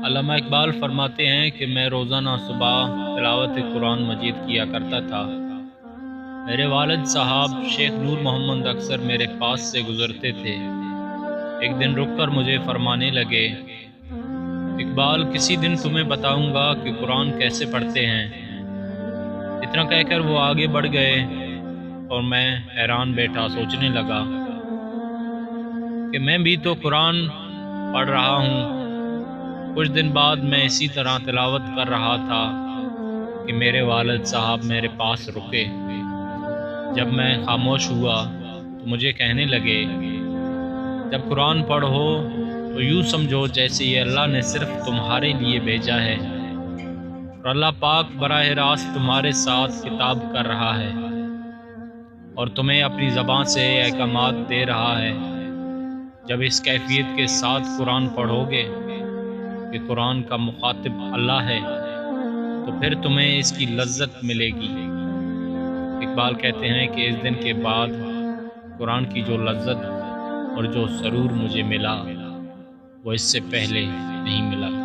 علامہ اقبال فرماتے ہیں کہ میں روزانہ صبح تلاوت قرآن مجید کیا کرتا تھا۔ میرے والد صاحب شیخ نور محمد اکثر میرے پاس سے گزرتے تھے۔ ایک دن رک کر مجھے فرمانے لگے، اقبال کسی دن تمہیں بتاؤں گا کہ قرآن کیسے پڑھتے ہیں۔ اتنا کہہ کر وہ آگے بڑھ گئے اور میں حیران بیٹھا سوچنے لگا کہ میں بھی تو قرآن پڑھ رہا ہوں۔ کچھ دن بعد میں اسی طرح تلاوت کر رہا تھا کہ میرے والد صاحب میرے پاس رکے۔ جب میں خاموش ہوا تو مجھے کہنے لگے، جب قرآن پڑھو تو یوں سمجھو جیسے یہ اللہ نے صرف تمہارے لیے بھیجا ہے اور اللہ پاک براہ راست تمہارے ساتھ خطاب کر رہا ہے اور تمہیں اپنی زبان سے احکامات دے رہا ہے۔ جب اس کیفیت کے ساتھ قرآن پڑھو گے کہ قرآن کا مخاطب اللہ ہے تو پھر تمہیں اس کی لذت ملے گی۔ اقبال کہتے ہیں کہ اس دن کے بعد قرآن کی جو لذت اور جو سرور مجھے ملا وہ اس سے پہلے نہیں ملا تھا۔